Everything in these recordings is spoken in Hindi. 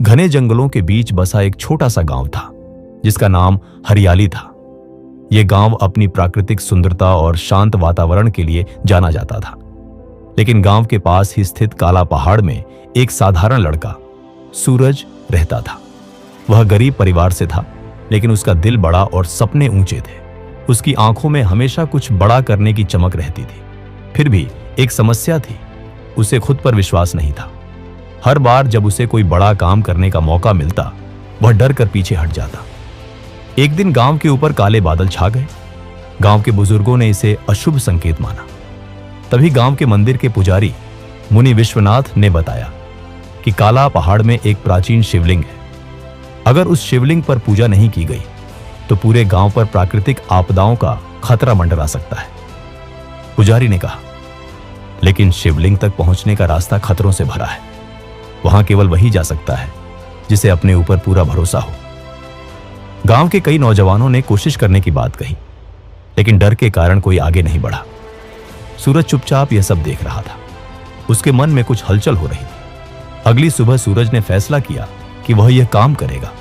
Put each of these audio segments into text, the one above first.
घने जंगलों के बीच बसा एक छोटा सा गांव था जिसका नाम हरियाली था। यह गांव अपनी प्राकृतिक सुंदरता और शांत वातावरण के लिए जाना जाता था। लेकिन गांव के पास ही स्थित काला पहाड़ में एक साधारण लड़का सूरज रहता था। वह गरीब परिवार से था, लेकिन उसका दिल बड़ा और सपने ऊंचे थे। उसकी आंखों में हमेशा कुछ बड़ा करने की चमक रहती थी। फिर भी एक समस्या थी, उसे खुद पर विश्वास नहीं था। हर बार जब उसे कोई बड़ा काम करने का मौका मिलता, वह डर कर पीछे हट जाता। एक दिन गांव के ऊपर काले बादल छा गए। गांव के बुजुर्गों ने इसे अशुभ संकेत माना। तभी गांव के मंदिर के पुजारी मुनि विश्वनाथ ने बताया कि काला पहाड़ में एक प्राचीन शिवलिंग है। अगर उस शिवलिंग पर पूजा नहीं की गई तो पूरे गांव पर प्राकृतिक आपदाओं का खतरा मंडरा सकता है। पुजारी ने कहा, लेकिन शिवलिंग तक पहुंचने का रास्ता खतरों से भरा है। वहां केवल वही जा सकता है जिसे अपने ऊपर पूरा भरोसा हो। गांव के कई नौजवानों ने कोशिश करने की बात कही, लेकिन डर के कारण कोई आगे नहीं बढ़ा। सूरज चुपचाप यह सब देख रहा था। उसके मन में कुछ हलचल हो रही थी। अगली सुबह सूरज ने फैसला किया कि वह यह काम करेगा।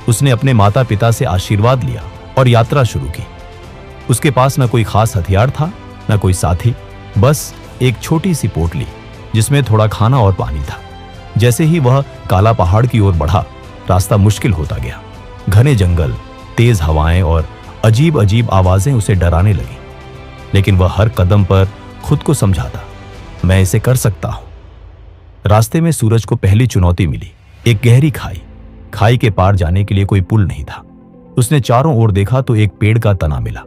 उसने अपने माता पिता से आशीर्वाद लिया और यात्रा शुरू की। उसके पास न कोई खास हथियार था, न कोई साथी, बस एक छोटी सी पोटली जिसमें थोड़ा खाना और पानी था। जैसे ही वह काला पहाड़ की ओर बढ़ा, रास्ता मुश्किल होता गया। घने जंगल, तेज हवाएं और अजीब अजीब आवाजें उसे डराने लगी, लेकिन वह हर कदम पर खुद को समझाता, मैं इसे कर सकता हूं। रास्ते में सूरज को पहली चुनौती मिली, एक गहरी खाई। खाई के पार जाने के लिए कोई पुल नहीं था। उसने चारों ओर देखा तो एक पेड़ का तना मिला।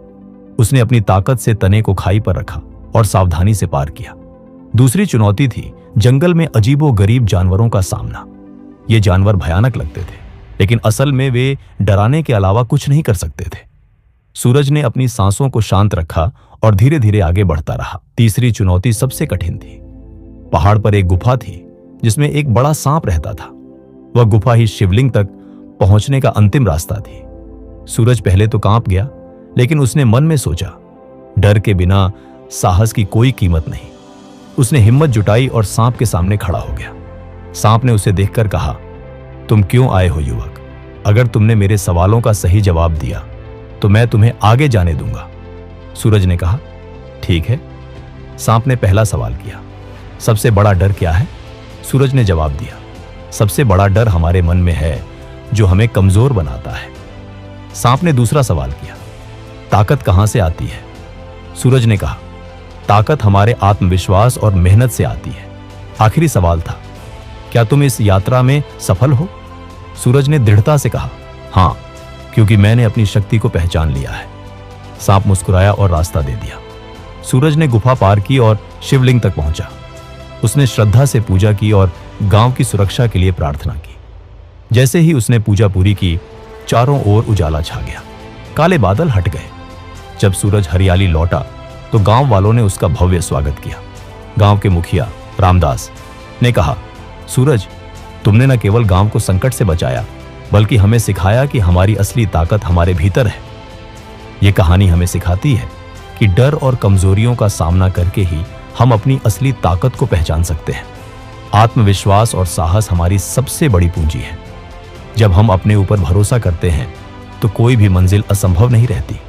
उसने अपनी ताकत से तने को खाई पर रखा और सावधानी से पार किया। दूसरी चुनौती थी जंगल में अजीबोगरीब जानवरों का सामना। ये जानवर भयानक लगते थे, लेकिन असल में वे डराने के अलावा कुछ नहीं कर सकते थे। सूरज ने अपनी सांसों को शांत रखा और धीरे धीरे आगे बढ़ता रहा। तीसरी चुनौती सबसे कठिन थी। पहाड़ पर एक गुफा थी जिसमें एक बड़ा सांप रहता था। वह गुफा ही शिवलिंग तक पहुंचने का अंतिम रास्ता थी। सूरज पहले तो कांप गया, लेकिन उसने मन में सोचा, डर के बिना साहस की कोई कीमत नहीं। उसने हिम्मत जुटाई और सांप के सामने खड़ा हो गया। सांप ने उसे देखकर कहा, तुम क्यों आए हो युवक? अगर तुमने मेरे सवालों का सही जवाब दिया तो मैं तुम्हें आगे जाने दूंगा। सूरज ने कहा, ठीक है। सांप ने पहला सवाल किया, सबसे बड़ा डर क्या है? सूरज ने जवाब दिया, सबसे बड़ा डर हमारे मन में है जो हमें कमजोर बनाता है। सांप ने दूसरा सवाल किया, ताकत कहां से आती है? सूरज ने कहा, ताकत हमारे आत्मविश्वास और मेहनत से आती है। आखिरी सवाल था, क्या तुम इस यात्रा में सफल हो? सूरज ने दृढ़ता से कहा, हां, क्योंकि मैंने अपनी शक्ति को पहचान लिया है। सांप मुस्कुराया और रास्ता दे दिया। सूरज ने गुफा पार की और शिवलिंग तक पहुंचा। उसने श्रद्धा से पूजा की और गांव की सुरक्षा के लिए प्रार्थना की। जैसे ही उसने पूजा पूरी की, चारों ओर उजाला छा गया। काले बादल हट गए। जब सूरज हरियाली लौटा तो गांव वालों ने उसका भव्य स्वागत किया। गांव के मुखिया रामदास ने कहा, सूरज, तुमने न केवल गांव को संकट से बचाया, बल्कि हमें सिखाया कि हमारी असली ताकत हमारे भीतर है। यह कहानी हमें सिखाती है कि डर और कमजोरियों का सामना करके ही हम अपनी असली ताकत को पहचान सकते हैं। आत्मविश्वास और साहस हमारी सबसे बड़ी पूंजी है। जब हम अपने ऊपर भरोसा करते हैं तो कोई भी मंजिल असंभव नहीं रहती।